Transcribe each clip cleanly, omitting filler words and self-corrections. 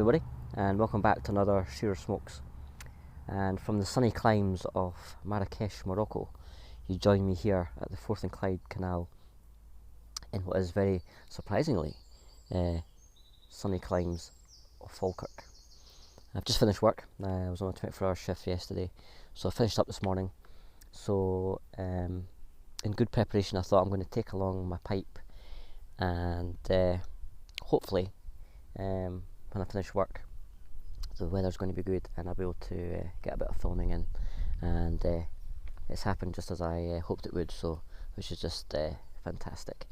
everybody, and welcome back to another Shearer Smokes. And from the sunny climes of Marrakech, Morocco, you join me here at the Forth and Clyde Canal in what is very surprisingly sunny climes of Falkirk. I've just finished work. I was on a 24-hour shift yesterday, so I finished up this morning. So in good preparation, I thought I'm going to take along my pipe and hopefully when I finish work the weather's going to be good and I'll be able to get a bit of filming in, and it's happened just as I hoped it would, so which is just fantastic.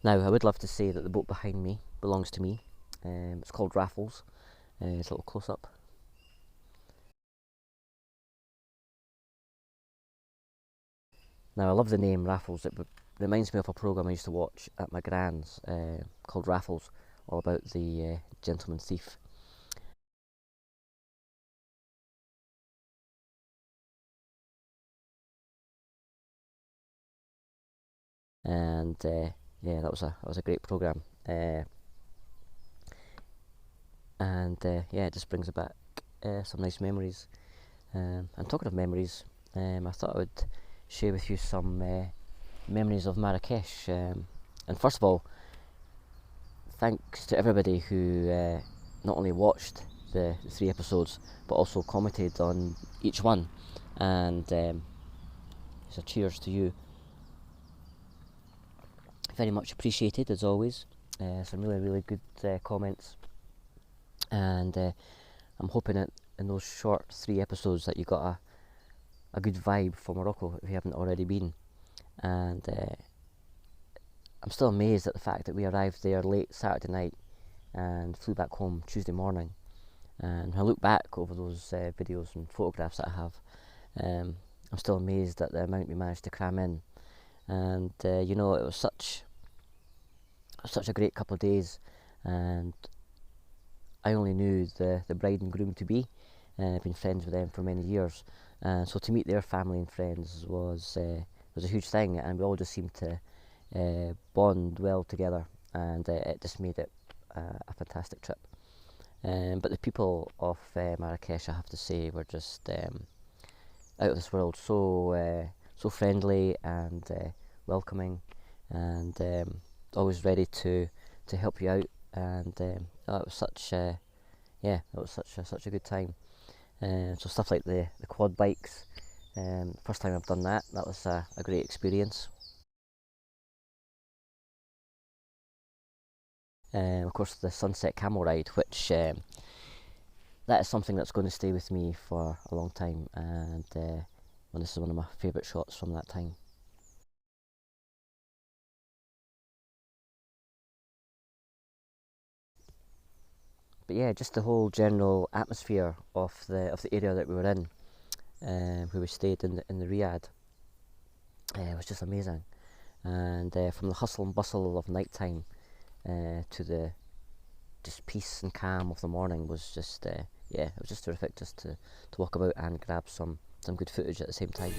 Now I would love to say that the boat behind me belongs to me. It's called Raffles. It's a little close up. Now I love the name Raffles. It reminds me of a programme I used to watch at my gran's called Raffles, all about the gentleman thief. And yeah, that was a great programme. Yeah, it just brings back some nice memories. And talking of memories, I thought I would share with you some memories of Marrakech. And first of all, thanks to everybody who not only watched the 3 episodes but also commented on each one, and so cheers to you. Very much appreciated as always. Some really good comments, and I'm hoping that in those short 3 episodes that you got a good vibe for Morocco if you haven't already been. And I'm still amazed at the fact that we arrived there late Saturday night and flew back home Tuesday morning. And when I look back over those videos and photographs that I have, I'm still amazed at the amount we managed to cram in. And you know, it was such a great couple of days, and I only knew the bride and groom to be. I've been friends with them for many years, so to meet their family and friends was a huge thing, and we all just seemed to bond well together, and it just made it a fantastic trip. But the people of Marrakech, I have to say, were just out of this world. So friendly and welcoming, and always ready to help you out. And it was such a good time. So stuff like the quad bikes, first time I've done that. That was a great experience. Of course, the sunset camel ride, which that is something that's going to stay with me for a long time, and this is one of my favourite shots from that time. But yeah, just the whole general atmosphere of the area that we were in, where we stayed in the Riad, was just amazing. And from the hustle and bustle of night time to the just peace and calm of the morning was just yeah, it was just terrific just to walk about and grab some good footage at the same time.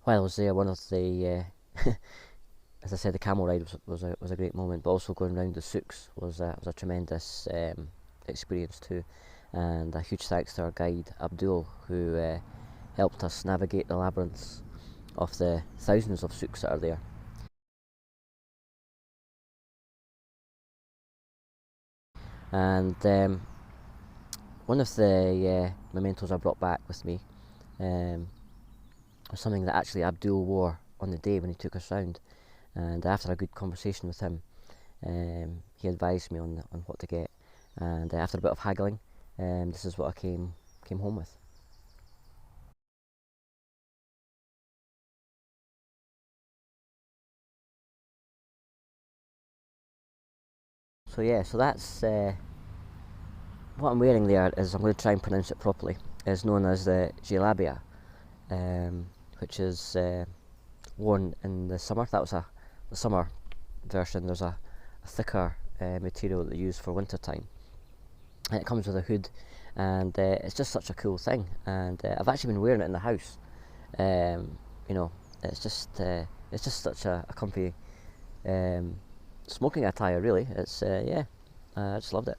While I was there, one of the as I said, the camel ride was a great moment, but also going around the souks was a tremendous experience too. And a huge thanks to our guide Abdul, who helped us navigate the labyrinths of the thousands of souks that are there. And one of the mementos I brought back with me was something that actually Abdul wore on the day when he took us round. And after a good conversation with him, he advised me on what to get. And after a bit of haggling, this is what I came home with. So yeah, so that's what I'm wearing there. Is I'm going to try and pronounce it properly. Is known as the jalabia, which is worn in the summer. That was the summer version. There's a thicker material that they use for winter time, and it comes with a hood, and it's just such a cool thing. And I've actually been wearing it in the house. You know, it's just such a comfy smoking attire. Really, it's yeah, I just loved it.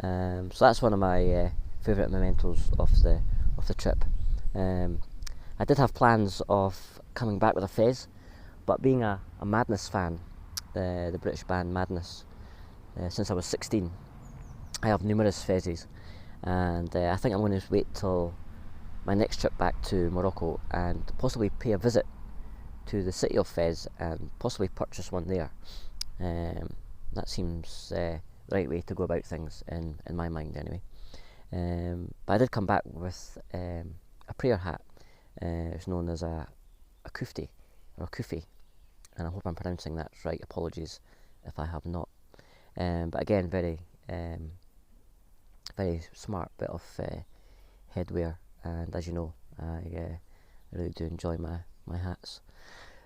So that's one of my favourite mementos of the trip. I did have plans of coming back with a fez, but being a Madness fan, the British band Madness, since I was 16, I have numerous fezzes, and I think I'm going to wait till my next trip back to Morocco and possibly pay a visit to the city of Fez and possibly purchase one there. That seems the right way to go about things in my mind anyway. But I did come back with a prayer hat. It's known as a kufti or a kufi, and I hope I'm pronouncing that right. Apologies if I have not. But again, very smart bit of headwear, and as you know, I really do enjoy my hats.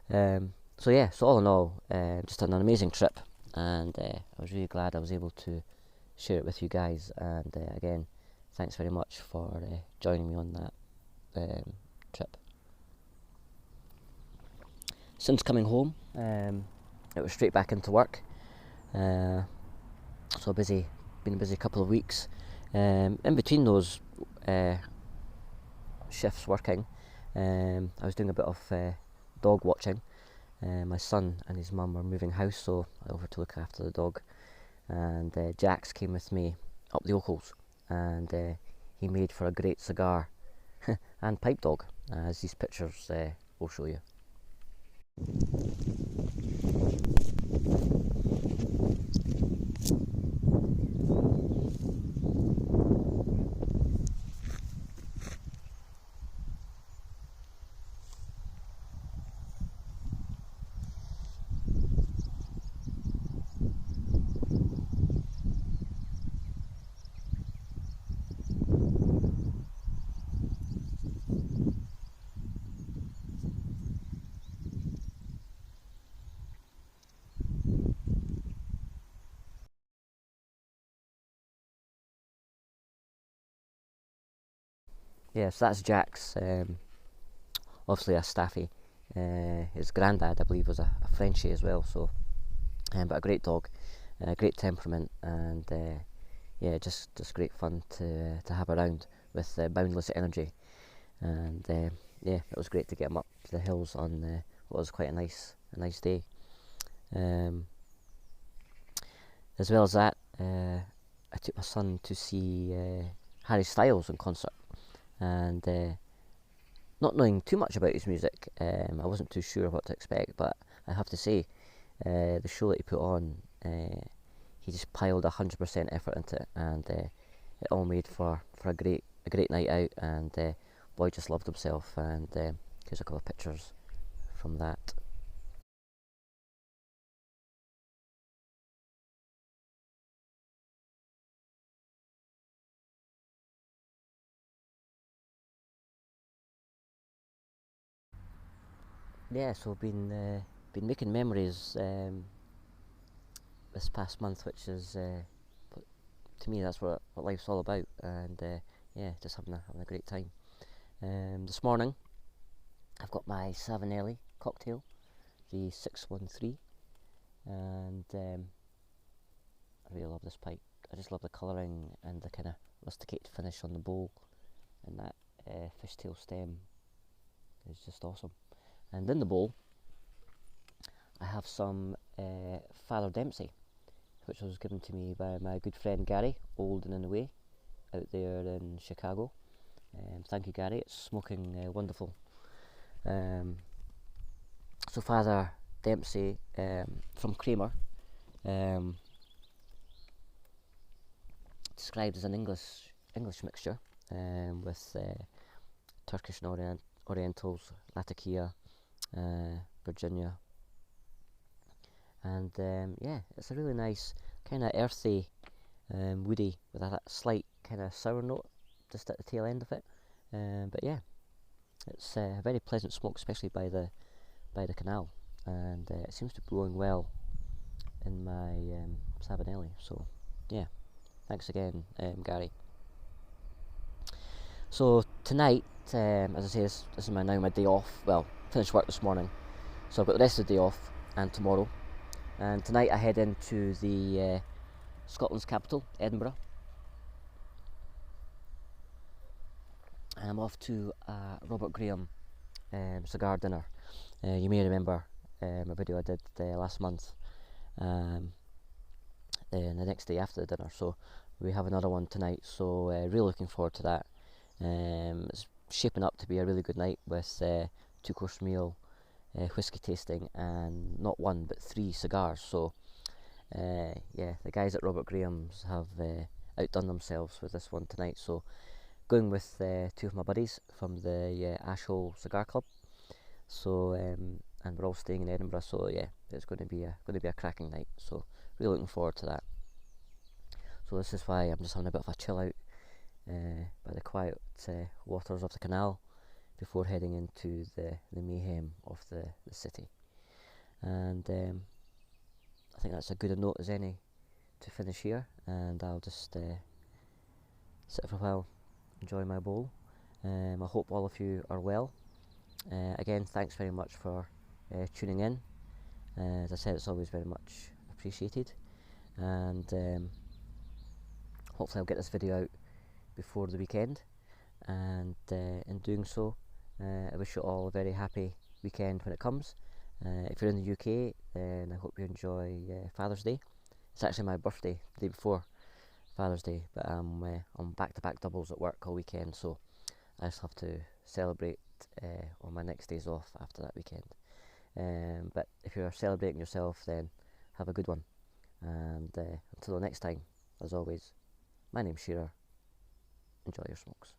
So yeah, so all in all, just an amazing trip, and I was really glad I was able to share it with you guys. And again, thanks very much for joining me on that trip. Since coming home, it was straight back into work. So been a busy couple of weeks. In between those shifts working, I was doing a bit of dog watching. My son and his mum were moving house, so I offered to look after the dog. And Jax came with me up the Ochils, and he made for a great cigar and pipe dog, as these pictures will show you. Yeah, so that's Jax, obviously a staffy. His granddad, I believe, was a Frenchie as well, so but a great dog, great temperament, and yeah, just great fun to have around with boundless energy. And yeah, it was great to get him up to the hills on what was quite a nice day. As well as that, I took my son to see Harry Styles in concert, and not knowing too much about his music, I wasn't too sure what to expect, but I have to say, the show that he put on, he just piled 100% effort into it, and it all made for a great night out, and boy just loved himself. And here's a couple of pictures from that. Yeah, so been making memories this past month, which is to me that's what life's all about, and yeah, just having a great time. This morning I've got my Savinelli cocktail, the 613, and I really love this pipe. I just love the colouring and the kind of rusticated finish on the bowl, and that fishtail stem is just awesome. And in the bowl I have some Father Dempsey, which was given to me by my good friend Gary, old and in the way, out there in Chicago. Thank you, Gary. It's smoking wonderful. So Father Dempsey from Kramer, described as an English mixture with Turkish and Orientals, Latakia, Virginia, and yeah, it's a really nice kind of earthy, woody, with a slight kind of sour note just at the tail end of it. But yeah, it's a very pleasant smoke, especially by the Canal, and it seems to be going well in my Savinelli. So yeah, thanks again, Gary. So tonight, as I say, this is my day off. Well, finished work this morning, so I've got the rest of the day off, and tomorrow. And tonight I head into the Scotland's capital, Edinburgh. I'm off to a Robert Graham cigar dinner. You may remember a video I did last month, the next day after the dinner. So we have another one tonight, so really looking forward to that. It's shaping up to be a really good night with 2-course meal, whiskey tasting, and not one but 3 cigars. So yeah, the guys at Robert Graham's have outdone themselves with this one tonight. So going with 2 of my buddies from the Ashhole Cigar Club. So and we're all staying in Edinburgh. So yeah, it's going to be a cracking night. So really looking forward to that. So this is why I'm just having a bit of a chill out by the quiet waters of the Canal before heading into the mayhem of the city. And I think that's as good a note as any to finish here, and I'll just sit for a while, enjoy my bowl. I hope all of you are well. Again, thanks very much for tuning in. As I said, it's always very much appreciated, and hopefully I'll get this video out before the weekend, and in doing so, I wish you all a very happy weekend when it comes. If you're in the UK, then I hope you enjoy Father's Day. It's actually my birthday, the day before Father's Day, but I'm on back-to-back doubles at work all weekend, so I just have to celebrate on my next days off after that weekend. But if you're celebrating yourself, then have a good one, and until the next time, as always, my name's Shearer. Enjoy your smokes.